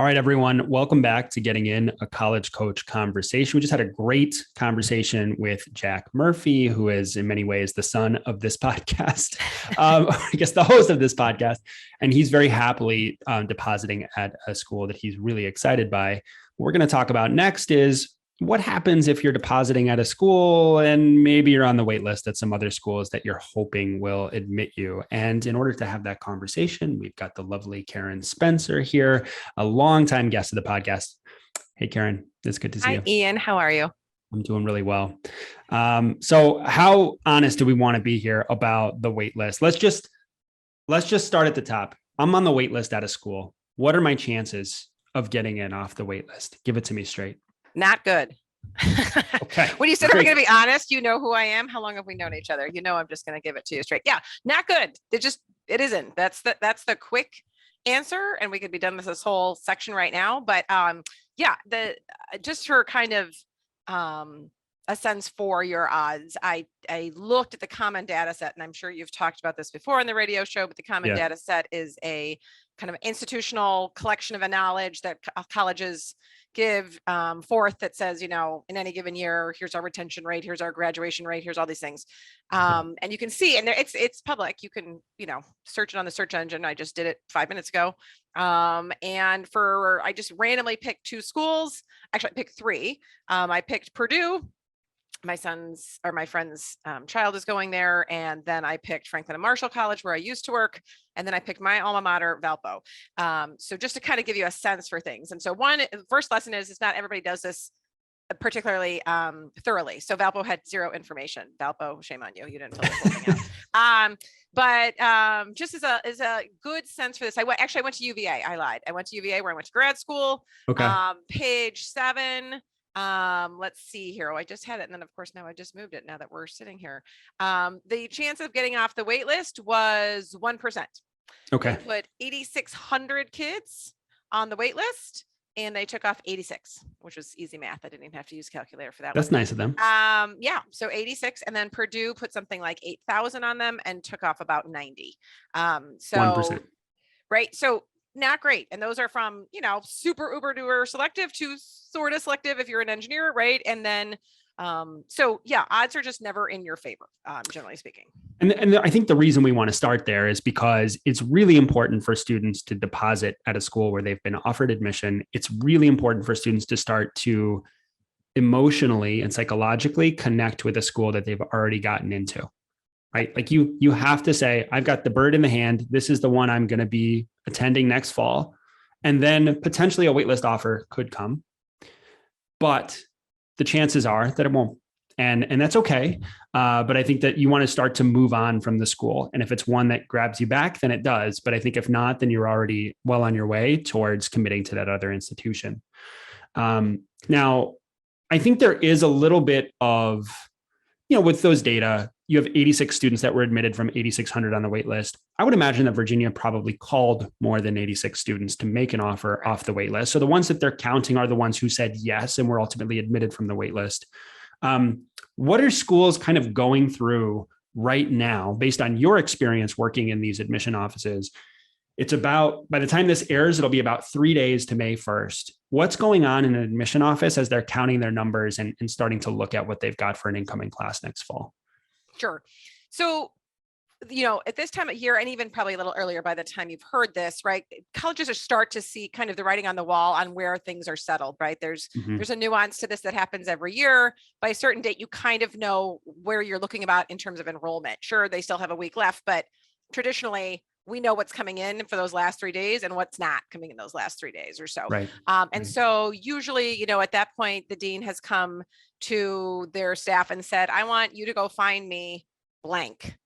All right, everyone, welcome back to Getting In, a College Coach Conversation. We just had a great conversation with Jack Murphy, who is in many ways the son of this podcast, I guess the host of this podcast. And he's very happily depositing at a school that he's really excited by. What we're going to talk about next is what happens if you're depositing at a school and maybe you're on the wait list at some other schools that you're hoping will admit you. And in order to have that conversation, we've got the lovely Karen Spencer here, a longtime guest of the podcast. Hey, Karen, it's good to see you. Hi, Ian. How are you? I'm doing really well. So how honest do we want to be here about the wait list? Let's just start at the top. I'm on the wait list at a school. What are my chances of getting in off the wait list? Give it to me straight. Not good. Okay. When you said we're going to be honest, you know who I am. How long have we known each other? You know, I'm just going to give it to you straight. Yeah, not good. It isn't. That's the quick answer. And we could be done with this whole section right now. But just for kind of a sense for your odds, I looked at the common data set, and I'm sure you've talked about this before on the radio show, but the common data set is a kind of institutional collection of a knowledge that colleges give forth that says, in any given year, here's our retention rate, here's our graduation rate, here's all these things. And you can see, and it's public. You can, search it on the search engine. I just did it 5 minutes ago. I just randomly picked two schools. Actually, I picked three. I picked Purdue. My friend's child is going there. And then I picked Franklin and Marshall College, where I used to work. And then I picked my alma mater, Valpo. So just to kind of give you a sense for things. And so first lesson is not everybody does this particularly thoroughly. So Valpo had zero information. Valpo, shame on you. You didn't fill this whole thing out. But just as a good sense for this, I went to UVA. I lied. I went to UVA where I went to grad school. Okay. Page 7. Let's see here. Oh, I just had it. And then of course, now I just moved it now that we're sitting here. The chance of getting off the wait list was 1%. Okay. They put 8,600 kids on the wait list and they took off 86, which was easy math. I didn't even have to use calculator for that. That's nice of them. So 86, and then Purdue put something like 8,000 on them and took off about 90. 1%. Right. So not great. And those are from, super uber duper selective to sort of selective if you're an engineer, right? And then, odds are just never in your favor, generally speaking. And I think the reason we want to start there is because it's really important for students to deposit at a school where they've been offered admission. It's really important for students to start to emotionally and psychologically connect with a school that they've already gotten into. Right? Like you have to say, I've got the bird in the hand. This is the one I'm going to be attending next fall. And then potentially a waitlist offer could come, but the chances are that it won't. And that's okay. But I think that you want to start to move on from the school. And if it's one that grabs you back, then it does. But I think if not, then you're already well on your way towards committing to that other institution. Now, I think there is a little bit of, with those data, you have 86 students that were admitted from 8,600 on the wait list. I would imagine that Virginia probably called more than 86 students to make an offer off the wait list. So the ones that they're counting are the ones who said yes and were ultimately admitted from the wait list. What are schools kind of going through right now based on your experience working in these admission offices? It's about, by the time this airs, it'll be about 3 days to May 1st. What's going on in an admission office as they're counting their numbers and starting to look at what they've got for an incoming class next fall? Sure. So, at this time of year, and even probably a little earlier by the time you've heard this, right, colleges start to see kind of the writing on the wall on where things are settled, right? There's a nuance to this that happens every year. By a certain date, you kind of know where you're looking about in terms of enrollment. Sure, they still have a week left, but traditionally, we know what's coming in for those last 3 days and what's not coming in those last 3 days or so. Right. And so usually, at that point, the dean has come to their staff and said, I want you to go find me blank,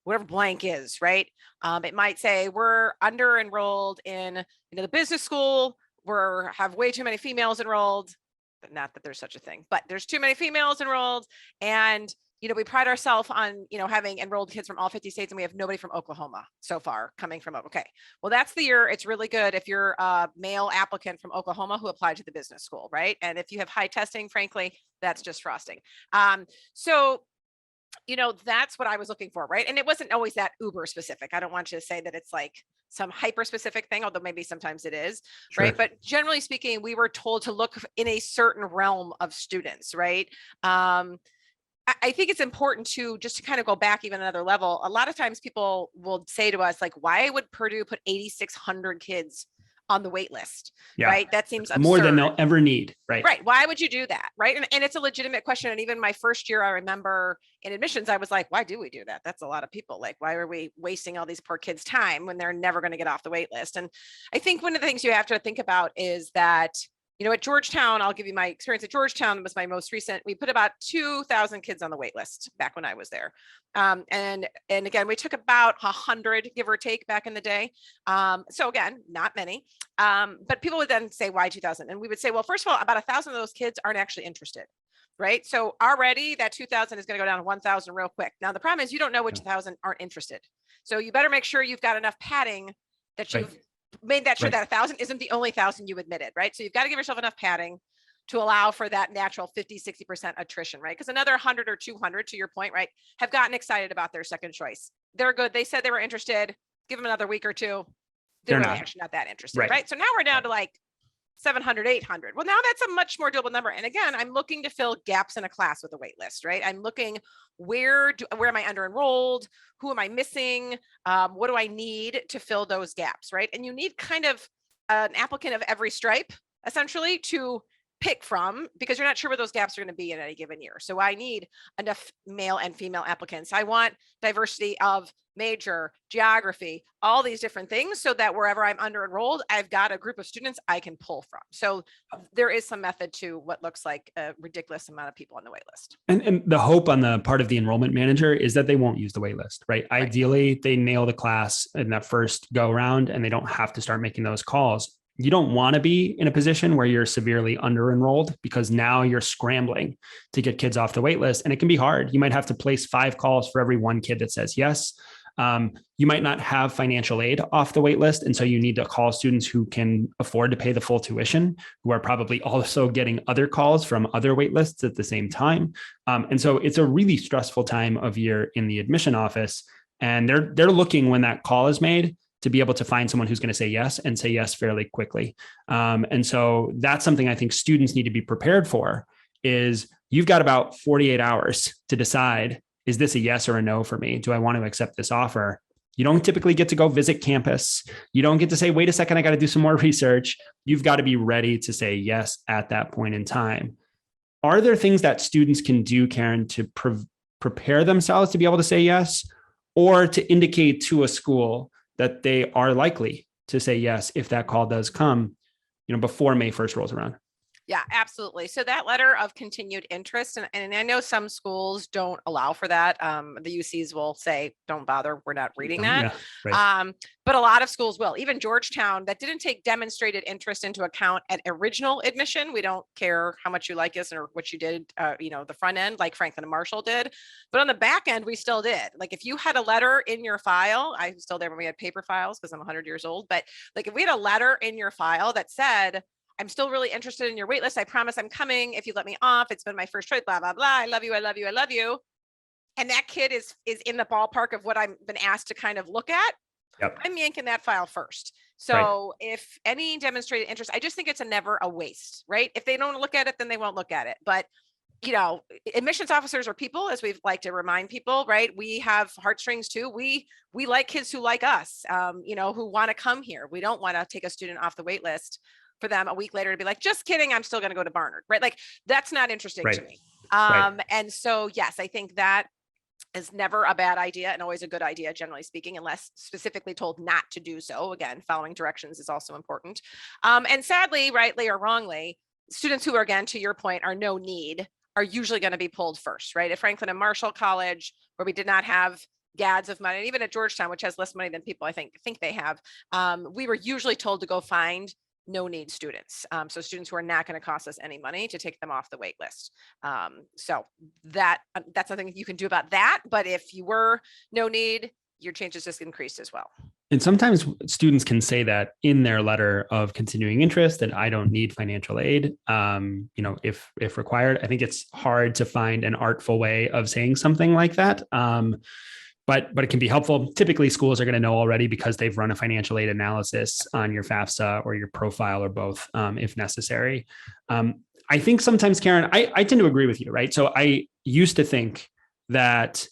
whatever blank is, right? It might say we're under enrolled in, the business school. Have way too many females enrolled, but not that there's such a thing, but there's too many females enrolled. And we pride ourselves on, having enrolled kids from all 50 states, and we have nobody from Oklahoma so far coming from. Okay. Well, that's the year. It's really good if you're a male applicant from Oklahoma who applied to the business school, right? And if you have high testing, frankly, that's just frosting. So that's what I was looking for, right? And it wasn't always that uber specific. I don't want you to say that it's like some hyper specific thing, although maybe sometimes it is, Sure. right? But generally speaking, we were told to look in a certain realm of students, right? I think it's important to kind of go back even another level. A lot of times people will say to us, like, why would Purdue put 8,600 kids on the wait list, Yeah. right? That seems absurd. More than they'll ever need, right? Right. Why would you do that? Right. And it's a legitimate question. And even my first year, I remember in admissions, I was like, why do we do that? That's a lot of people. Like, why are we wasting all these poor kids' time when they're never going to get off the wait list? And I think one of the things you have to think about is that, at Georgetown, I'll give you my experience at Georgetown was my most recent. We put about 2,000 kids on the wait list back when I was there. And again, we took about 100, give or take, back in the day. So again, not many. But people would then say, why 2,000? And we would say, well, first of all, about 1,000 of those kids aren't actually interested. Right. So already that 2,000 is going to go down to 1,000 real quick. Now, the problem is you don't know which 1,000 aren't interested. So you better make sure you've got enough padding that you've made that sure that 1,000 isn't the only 1,000 you admitted, right? So you've got to give yourself enough padding to allow for that natural 50-60% attrition, right? Because another 100 or 200, to your point, right, have gotten excited about their second choice. They're good. They said they were interested. Give them another week or two. They're really actually not that interested, right? So now we're down to like 700, 800. Well, now that's a much more doable number. And again, I'm looking to fill gaps in a class with a wait list, right? I'm looking where am I under enrolled? Who am I missing? What do I need to fill those gaps, right? And you need kind of an applicant of every stripe, essentially, to pick from, because you're not sure where those gaps are going to be in any given year. So I need enough male and female applicants. I want diversity of major, geography, all these different things, so that wherever I'm under enrolled, I've got a group of students I can pull from. So there is some method to what looks like a ridiculous amount of people on the wait list. And the hope on the part of the enrollment manager is that they won't use the wait list, right? Ideally, they nail the class in that first go round and they don't have to start making those calls. You don't want to be in a position where you're severely under enrolled, because now you're scrambling to get kids off the wait list. And it can be hard. You might have to place 5 calls for every one kid that says yes. You might not have financial aid off the wait list. And so you need to call students who can afford to pay the full tuition, who are probably also getting other calls from other wait lists at the same time. And so it's a really stressful time of year in the admission office. And they're looking, when that call is made, to be able to find someone who's going to say yes, and say yes fairly quickly. And so that's something I think students need to be prepared for, is you've got about 48 hours to decide, is this a yes or a no for me? Do I want to accept this offer? You don't typically get to go visit campus. You don't get to say, wait a second, I got to do some more research. You've got to be ready to say yes at that point in time. Are there things that students can do, Karen, to prepare themselves to be able to say yes, or to indicate to a school that they are likely to say yes if that call does come, before May 1st rolls around? Yeah, absolutely. So that letter of continued interest, and I know some schools don't allow for that. The UCs will say, don't bother, we're not reading that. Yeah, right. But a lot of schools will. Even Georgetown, that didn't take demonstrated interest into account at original admission. We don't care how much you like us or what you did, the front end, like Franklin and Marshall did. But on the back end, we still did. Like, if you had a letter in your file, I was still there when we had paper files because I'm 100 years old. But like, if we had a letter in your file that said, I'm still really interested in your wait list. I promise I'm coming. If you let me off, it's been my first choice, blah, blah, blah. I love you. I love you. I love you. And that kid is in the ballpark of what I've been asked to kind of look at. Yep. I'm yanking that file first. So if any demonstrated interest, I just think it's never a waste, right? If they don't look at it, then they won't look at it. But admissions officers are people, as we've like to remind people, right? We have heartstrings too. We like kids who like us, who want to come here. We don't want to take a student off the wait list for them a week later to be like, just kidding, I'm still going to go to Barnard, right? Like, that's not interesting to me. And so, yes, I think that is never a bad idea, and always a good idea, generally speaking, unless specifically told not to do so. Again, following directions is also important. And sadly, rightly or wrongly, students who are, again, to your point, are no need are usually going to be pulled first, right? At Franklin and Marshall College, where we did not have gads of money, and even at Georgetown, which has less money than people I think they have, we were usually told to go find no need students. So students who are not going to cost us any money, to take them off the wait list. So that's nothing you can do about that. But if you were no need, your chances just increased as well. And sometimes students can say that in their letter of continuing interest that I don't need financial aid, if required. I think it's hard to find an artful way of saying something like that. But it can be helpful. Typically, schools are going to know already because they've run a financial aid analysis on your FAFSA or your profile or both, if necessary. I think sometimes, Karen, I tend to agree with you, right? So I used to think that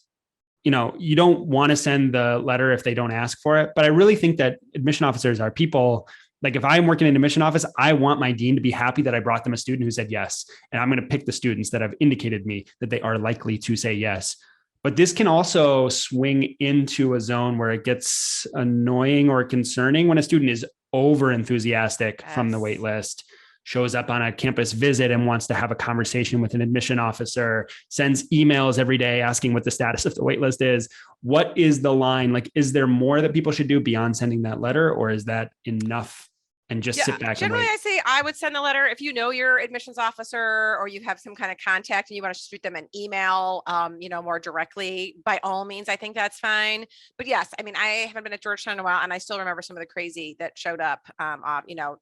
you don't want to send the letter if they don't ask for it. But I really think that admission officers are people. Like if I'm working in an admission office, I want my dean to be happy that I brought them a student who said yes. And I'm going to pick the students that have indicated me that they are likely to say yes. But this can also swing into a zone where it gets annoying or concerning when a student is over enthusiastic from the wait list, shows up on a campus visit and wants to have a conversation with an admission officer, sends emails every day asking what the status of the wait list is. What is the line? Like, is there more that people should do beyond sending that letter, or is that enough and just sit back and wait? Generally, I say I would send a letter if you know your admissions officer or you have some kind of contact and you want to shoot them an email, more directly. By all means, I think that's fine. But yes, I mean, I haven't been at Georgetown in a while, and I still remember some of the crazy that showed up,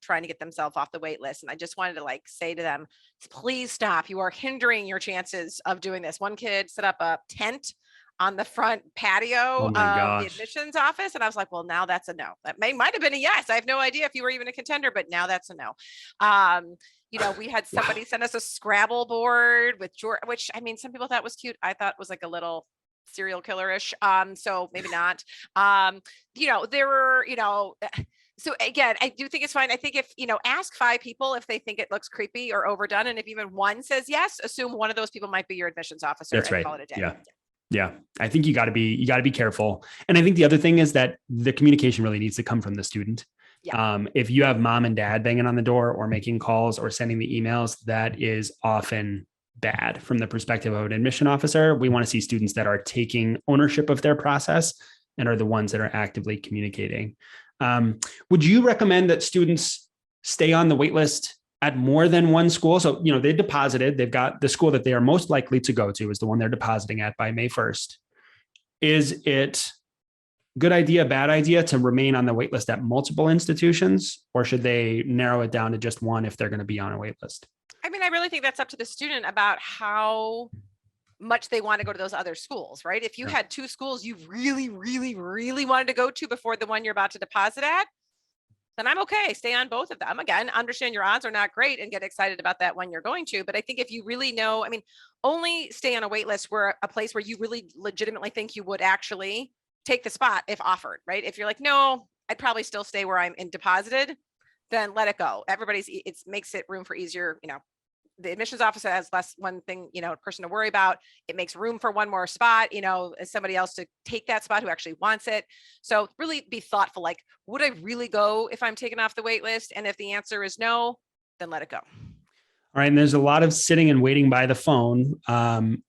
trying to get themselves off the wait list. And I just wanted to say to them, please stop. You are hindering your chances of doing this. One kid set up a tent on the front patio of the admissions office. And I was like, well, now that's a no. That might have been a yes. I have no idea if you were even a contender, but now that's a no. We had somebody send us a Scrabble board with George, which I mean, some people thought was cute. I thought was like a little serial killer-ish. So maybe not. There were, so again, I do think it's fine. I think if, ask 5 people if they think it looks creepy or overdone. And if even one says yes, assume one of those people might be your admissions officer. That's right. Call it a day. Yeah. I think you got to be careful. And I think the other thing is that the communication really needs to come from the student. Yeah. If you have mom and dad banging on the door or making calls or sending the emails, that is often bad from the perspective of an admission officer. We want to see students that are taking ownership of their process and are the ones that are actively communicating. Would you recommend that students stay on the wait list at more than one school? So, they deposited, they've got the school that they are most likely to go to is the one they're depositing at by May 1st. Is it good idea, bad idea to remain on the wait list at multiple institutions, or should they narrow it down to just one if they're going to be on a wait list? I mean, I really think that's up to the student about how much they want to go to those other schools, right? If you had 2 schools you really, really, really wanted to go to before the one you're about to deposit at, then I'm okay. Stay on both of them. Again, understand your odds are not great and get excited about that one you're going to. But I think if you really know, only stay on a wait list where a place where you really legitimately think you would actually take the spot if offered, right? If you're like, no, I'd probably still stay where I'm in deposited, then let it go. It makes it room for easier, the admissions officer has one person to worry about. It makes room for one more spot, somebody else to take that spot who actually wants it. So really be thoughtful. Like, would I really go if I'm taken off the wait list? And if the answer is no, then let it go. All right. And there's a lot of sitting and waiting by the phone,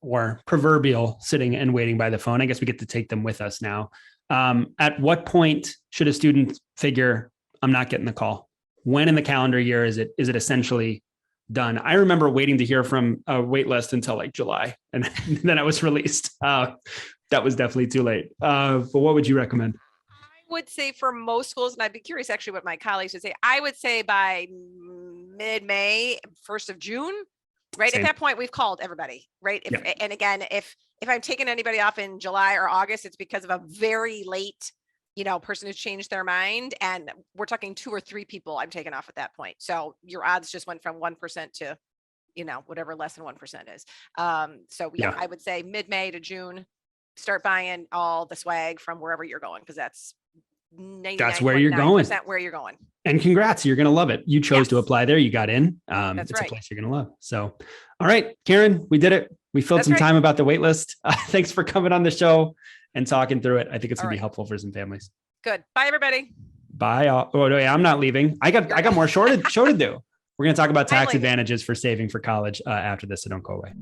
or proverbial sitting and waiting by the phone. I guess we get to take them with us now. At what point should a student figure, I'm not getting the call? When in the calendar year is it essentially done? I remember waiting to hear from a wait list until like July, and then I was released. That was definitely too late. But what would you recommend? I would say for most schools, and I'd be curious actually what my colleagues would say, I would say by mid-May, 1st of June, right? Same. At that point, we've called everybody, right? And again, if I'm taking anybody off in July or August, it's because of a very late person who's changed their mind. And we're talking 2 or 3 people I'm taking off at that point. So your odds just went from 1% to, whatever less than 1% is. I would say mid-May to June, start buying all the swag from wherever you're going, because that's where you're going. Where you're going. And congrats, you're going to love it. You chose to apply there. You got in. It's right. A place you're going to love. So, all right, Karen, we did it. We filled some time about the wait list. Thanks for coming on the show and talking through it. I think it's going to be helpful for some families. Good. Bye, everybody. Bye. Oh, no, I'm not leaving. I got more show to do. We're going to talk about tax advantages for saving for college after this, so don't go away.